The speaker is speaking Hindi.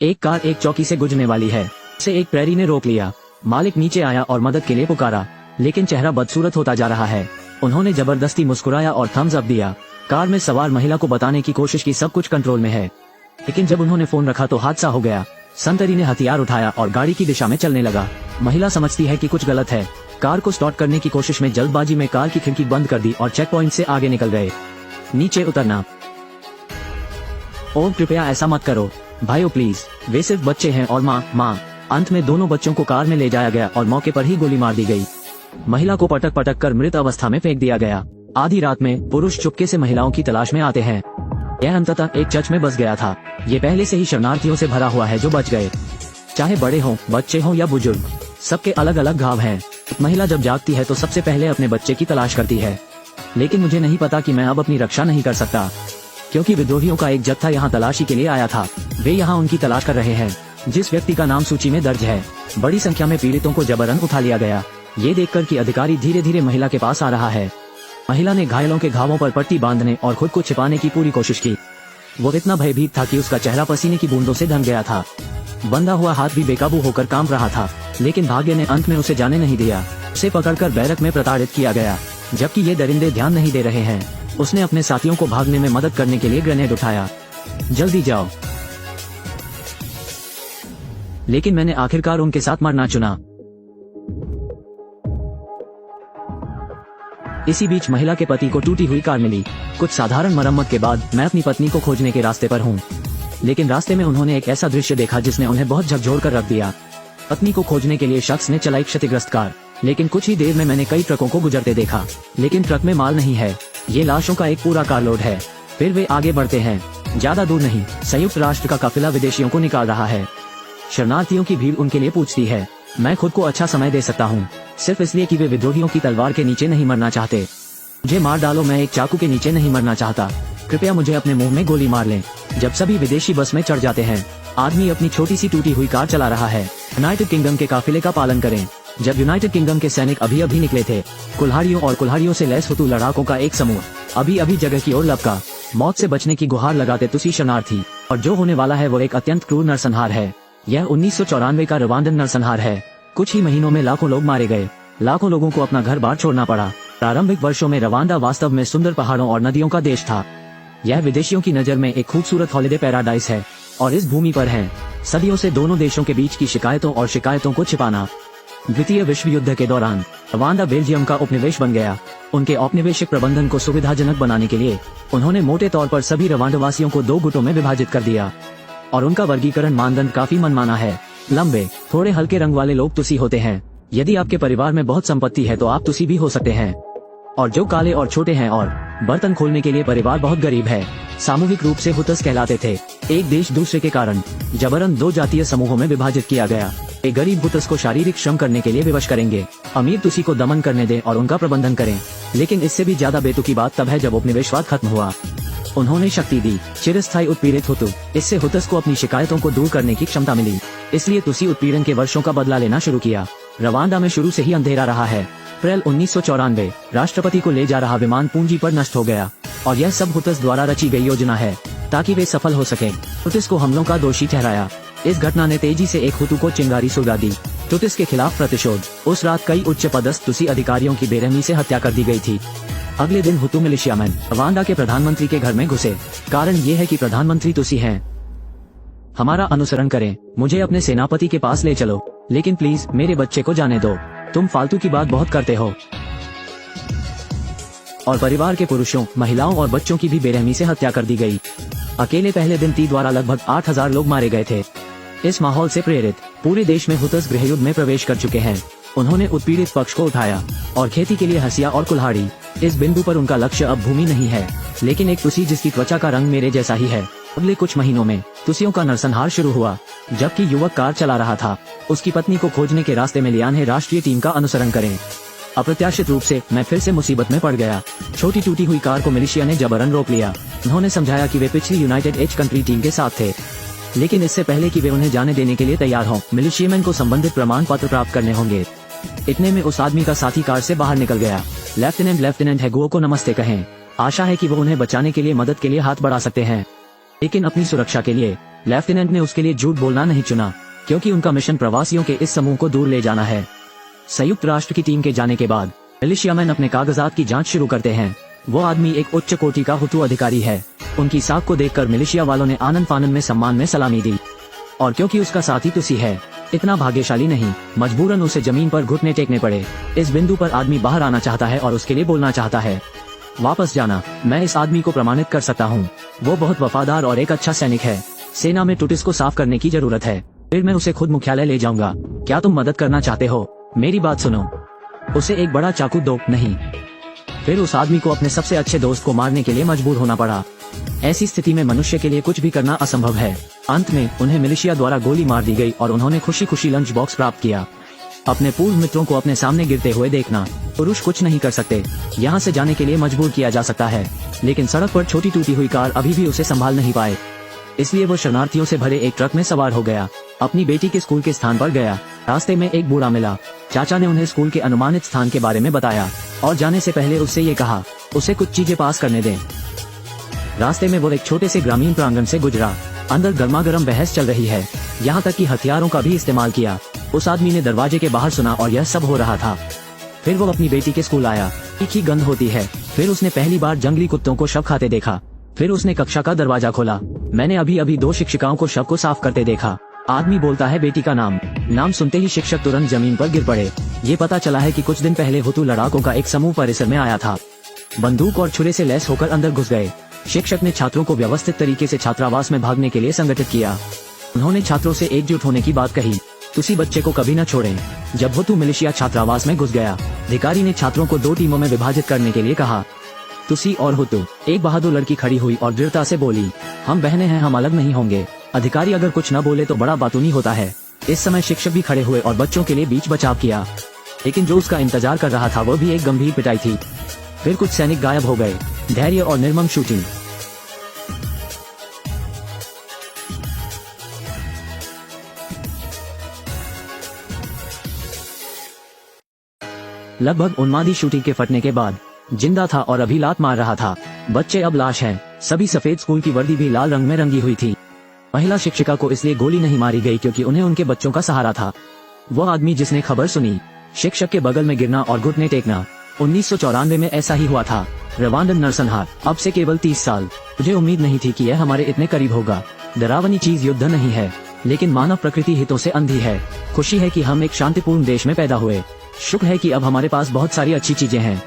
एक कार एक चौकी से गुजरने वाली है। उसे एक प्रेरी ने रोक लिया। मालिक नीचे आया और मदद के लिए पुकारा, लेकिन चेहरा बदसूरत होता जा रहा है। उन्होंने जबरदस्ती मुस्कुराया और थम्स अप दिया। कार में सवार महिला को बताने की कोशिश की सब कुछ कंट्रोल में है, लेकिन जब उन्होंने फोन रखा तो हादसा हो गया। संतरी ने हथियार उठाया और गाड़ी की दिशा में चलने लगा। महिला समझती है कि कुछ गलत है। कार को स्टार्ट करने की कोशिश में जल्दबाजी में कार की खिड़की बंद कर दी और चेक पॉइंट से आगे निकल गए। नीचे उतरना। ओह कृपया ऐसा मत करो भाइयों प्लीज, वे सिर्फ बच्चे हैं और माँ। अंत में दोनों बच्चों को कार में ले जाया गया और मौके पर ही गोली मार दी गई। महिला को पटक पटक कर मृत अवस्था में फेंक दिया गया। आधी रात में पुरुष चुपके से महिलाओं की तलाश में आते हैं। यह अंततः एक चर्च में बस गया था। ये पहले से ही शरणार्थियों से भरा हुआ है जो बच गए। चाहे बड़े हों, बच्चे हों या बुजुर्ग, सबके अलग अलग घाव हैं। महिला जब जागती है तो सबसे पहले अपने बच्चे की तलाश करती है। लेकिन मुझे नहीं पता कि मैं अब अपनी रक्षा नहीं कर सकता, क्योंकि विद्रोहियों का एक जत्था यहाँ तलाशी के लिए आया था। वे यहाँ उनकी तलाश कर रहे हैं, जिस व्यक्ति का नाम सूची में दर्ज है। बड़ी संख्या में पीड़ितों को जबरन उठा लिया गया। ये देखकर कि अधिकारी धीरे धीरे महिला के पास आ रहा है। महिला ने घायलों के घावों पर पट्टी बांधने और खुद को छिपाने की पूरी कोशिश की। वो इतना भयभीत था कि उसका चेहरा पसीने की बूंदों से ढंक गया था। बंधा हुआ हाथ भी बेकाबू होकर कांप रहा था, लेकिन भाग्य ने अंत में उसे जाने नहीं दिया। उसे पकड़कर बैरक में प्रताड़ित किया गया। जबकि ये दरिंदे ध्यान नहीं दे रहे हैं, उसने अपने साथियों को भागने में मदद करने के लिए ग्रेनेड उठाया। जल्दी जाओ। लेकिन मैंने आखिरकार उनके साथ मरना चुना। इसी बीच महिला के पति को टूटी हुई कार मिली। कुछ साधारण मरम्मत के बाद मैं अपनी पत्नी को खोजने के रास्ते पर हूँ, लेकिन रास्ते में उन्होंने एक ऐसा दृश्य देखा जिसने उन्हें बहुत झकझोर कर रख दिया। पत्नी को खोजने के लिए शख्स ने चलाई क्षतिग्रस्त कार, लेकिन कुछ ही देर में मैंने कई ट्रकों को गुजरते देखा, लेकिन ट्रक में माल नहीं है। ये लाशों का एक पूरा कार लोड है। फिर वे आगे बढ़ते हैं। ज्यादा दूर नहीं, संयुक्त राष्ट्र का काफिला विदेशियों को निकाल रहा है। शरणार्थियों की भीड़ उनके लिए पूछती है। मैं खुद को अच्छा समय दे सकता हूँ, सिर्फ इसलिए कि वे विद्रोहियों की तलवार के नीचे नहीं मरना चाहते। मुझे मार डालो, मैं एक चाकू के नीचे नहीं मरना चाहता। कृपया मुझे अपने मुंह में गोली मार लें। जब सभी विदेशी बस में चढ़ जाते हैं, आदमी अपनी छोटी सी टूटी हुई कार चला रहा है। यूनाइटेड किंगडम के काफिले का पालन करें। जब यूनाइटेड किंगडम के सैनिक अभी अभी निकले थे, कुल्हाड़ियों और कुल्हाड़ियों से लैस हुतू लड़ाकों का एक समूह अभी अभी जगह की ओर लपका। मौत से बचने की गुहार लगाते तुसी शरणार्थी, और जो होने वाला है वो एक अत्यंत क्रूर नरसंहार है। यह 1994 का रवांडन नरसंहार है। कुछ ही महीनों में लाखों लोग मारे गए। लाखों लोगों को अपना घर बार छोड़ना पड़ा। प्रारंभिक वर्षों में रवांडा वास्तव में सुंदर पहाड़ों और नदियों का देश था। यह विदेशियों की नजर में एक खूबसूरत हॉलिडे पैराडाइज है, और इस भूमि पर है सदियों से दोनों देशों के बीच की शिकायतों और शिकायतों को छिपाना। द्वितीय विश्व युद्ध के दौरान रवांडा बेल्जियम का उपनिवेश बन गया। उनके औपनिवेशिक प्रबंधन को सुविधाजनक बनाने के लिए उन्होंने मोटे तौर पर सभी रवांडावासियों को 2 गुटों में विभाजित कर दिया, और उनका वर्गीकरण मानदंड काफी मनमाना है। लंबे, थोड़े हल्के रंग वाले लोग तुसी होते हैं। यदि आपके परिवार में बहुत संपत्ति है तो आप तुसी भी हो सकते हैं। और जो काले और छोटे हैं और बर्तन खोलने के लिए परिवार बहुत गरीब है, सामूहिक रूप से हुतस कहलाते थे। एक देश दूसरे के कारण जबरन 2 जातीय समूहों में विभाजित किया गया। एक गरीब हुतस को शारीरिक श्रम करने के लिए विवश करेंगे, अमीर तुसी को दमन करने दें और उनका प्रबंधन करें। लेकिन इससे भी ज्यादा बेतुकी बात तब है जब उपनिवेशवाद खत्म हुआ। उन्होंने शक्ति दी। चिरस्थायी उत्पीड़ित हुतु, इससे हुतस को अपनी शिकायतों को दूर करने की क्षमता मिली। इसलिए तुसी उत्पीड़न के वर्षों का बदला लेना शुरू किया। रवांडा में शुरू से ही अंधेरा रहा है। अप्रैल 1994 राष्ट्रपति को ले जा रहा विमान पूंजी पर नष्ट हो गया, और यह सब हुतस द्वारा रची गई योजना है ताकि वे सफल हो सके। हुतस को हमलों का दोषी ठहराया। इस घटना ने तेजी से एक हुतु को चिंगारी सुलगा दी। हुतस के खिलाफ प्रतिशोध। उस रात कई उच्च पदस्थ तुसी अधिकारियों की बेरहमी से हत्या कर दी गई थी। अगले दिन हुतु मिलिशियामैन रवांडा के प्रधानमंत्री के घर में घुसे। कारण ये है कि प्रधानमंत्री तुसी हैं। हमारा अनुसरण करें, मुझे अपने सेनापति के पास ले चलो, लेकिन प्लीज मेरे बच्चे को जाने दो। तुम फालतू की बात बहुत करते हो। और परिवार के पुरुषों, महिलाओं और बच्चों की भी बेरहमी से हत्या कर दी गई। अकेले पहले दिन ती द्वारा लगभग 8000 लोग मारे गए थे। इस माहौल से प्रेरित पूरे देश में हुतस गृहयुद्ध में प्रवेश कर चुके हैं। उन्होंने उत्पीड़ित पक्ष को उठाया और खेती के लिए हसिया और कुल्हाड़ी। इस बिंदु पर उनका लक्ष्य अब भूमि नहीं है, लेकिन एक तुसी जिसकी त्वचा का रंग मेरे जैसा ही है। अगले कुछ महीनों में तुसियों का नरसंहार शुरू हुआ। जबकि युवक कार चला रहा था, उसकी पत्नी को खोजने के रास्ते में लियान है राष्ट्रीय टीम का अनुसरण करें। अप्रत्याशित रूप से मैं फिर से मुसीबत में पड़ गया। छोटी टूटी हुई कार को मिलिशिया ने जबरन रोक लिया। उन्होंने समझाया कि वे पिछली यूनाइटेड एज कंट्री टीम के साथ थे, लेकिन इससे पहले कि वे उन्हें जाने देने के लिए तैयार हों, मिलिशियामैन को संबंधित प्रमाण पत्र प्राप्त करने होंगे। इतने में उस आदमी का साथी कार से बाहर निकल गया। लेफ्टिनेंट हैगुओ को नमस्ते कहें। आशा है कि वो उन्हें बचाने के लिए मदद के लिए हाथ बढ़ा सकते हैं, लेकिन अपनी सुरक्षा के लिए लेफ्टिनेंट ने उसके लिए झूठ बोलना नहीं चुना, क्योंकि उनका मिशन प्रवासियों के इस समूह को दूर ले जाना है। संयुक्त राष्ट्र की टीम के जाने के बाद मिलिशियामैन अपने कागजात की जांच शुरू करते हैं। वो आदमी एक उच्च कोटि का हुतू अधिकारी है। उनकी साख को देखकर मिलिशिया वालों ने आनंद फानन में सम्मान में सलामी दी, और क्योंकि उसका साथी तुसी है, इतना भाग्यशाली नहीं, मजबूरन उसे जमीन पर घुटने टेकने पड़े। इस बिंदु पर आदमी बाहर आना चाहता है और उसके लिए बोलना चाहता है, वापस जाना। मैं इस आदमी को प्रमाणित कर सकता हूँ, वो बहुत वफादार और एक अच्छा सैनिक है। सेना में टूटिस को साफ करने की जरूरत है, फिर मैं उसे खुद मुख्यालय ले जाऊंगा। क्या तुम मदद करना चाहते हो? मेरी बात सुनो, उसे एक बड़ा चाकू दो। नहीं। फिर उस आदमी को अपने सबसे अच्छे दोस्त को मारने के लिए मजबूर होना पड़ा। ऐसी स्थिति में मनुष्य के लिए कुछ भी करना असंभव है। अंत में उन्हें मिलिशिया द्वारा गोली मार दी गई और उन्होंने खुशी खुशी लंच बॉक्स प्राप्त किया। अपने पूर्व मित्रों को अपने सामने गिरते हुए देखना। पुरुष कुछ नहीं कर सकते, यहाँ से जाने के लिए मजबूर किया जा सकता है, लेकिन सड़क पर छोटी टूटी हुई कार अभी भी उसे संभाल नहीं पाए। इसलिए वो शरणार्थियों से भरे एक ट्रक में सवार हो गया, अपनी बेटी के स्कूल के स्थान पर गया। रास्ते में एक बूढ़ा मिला। चाचा ने उन्हें स्कूल के अनुमानित स्थान के बारे में बताया और जाने से पहले उससे ये कहा, उसे कुछ चीजें पास करने दें। रास्ते में वो एक छोटे से ग्रामीण प्रांगण से गुजरा। अंदर गर्मागर्म बहस चल रही है, यहाँ तक कि हथियारों का भी इस्तेमाल किया। उस आदमी ने दरवाजे के बाहर सुना और यह सब हो रहा था। फिर वो अपनी बेटी के स्कूल आया। एक ही गंध होती है। फिर उसने पहली बार जंगली कुत्तों को शव खाते देखा। फिर उसने कक्षा का दरवाजा खोला। मैंने अभी अभी 2 शिक्षिकाओं को शव को साफ करते देखा। आदमी बोलता है बेटी का नाम सुनते ही शिक्षक तुरंत जमीन पर गिर पड़े। ये पता चला है कि कुछ दिन पहले हुतू लड़ाकों का एक समूह परिसर में आया था। बंदूक और छुरे से लैस होकर अंदर घुस गए। शिक्षक ने छात्रों को व्यवस्थित तरीके से छात्रावास में भागने के लिए संगठित किया। उन्होंने छात्रों से एकजुट होने की बात कही। तुसी बच्चे को कभी न छोड़ें। जब हुतू मिलिशिया छात्रावास में घुस गया, अधिकारी ने छात्रों को 2 टीमों में विभाजित करने के लिए कहा। तुसी और हुतू। एक बहादुर लड़की खड़ी हुई और दृढ़ता से बोली, हम बहनें हैं, हम अलग नहीं होंगे। अधिकारी अगर कुछ न बोले तो बड़ा बातूनी होता है। इस समय शिक्षक भी खड़े हुए और बच्चों के लिए बीच बचाव किया, लेकिन जो उसका इंतजार कर रहा था वह भी एक गंभीर पिटाई थी। फिर कुछ सैनिक गायब हो गए। धैर्य और निर्मम शूटिंग। लगभग उन्मादी शूटिंग के फटने के बाद जिंदा था और अभी लात मार रहा था। बच्चे अब लाश हैं। सभी सफेद स्कूल की वर्दी भी लाल रंग में रंगी हुई थी। महिला शिक्षिका को इसलिए गोली नहीं मारी गई क्योंकि उन्हें उनके बच्चों का सहारा था। वो आदमी जिसने खबर सुनी, शिक्षक के बगल में गिरना और घुटने टेकना, 1994 में ऐसा ही हुआ था। रवांडन नरसंहार, अब से केवल 30 साल। मुझे उम्मीद नहीं थी कि यह हमारे इतने करीब होगा। डरावनी चीज युद्ध नहीं है, लेकिन मानव प्रकृति हितों से अंधी है। खुशी है कि हम एक शांतिपूर्ण देश में पैदा हुए। शुक्र है कि अब हमारे पास बहुत सारी अच्छी चीजें हैं।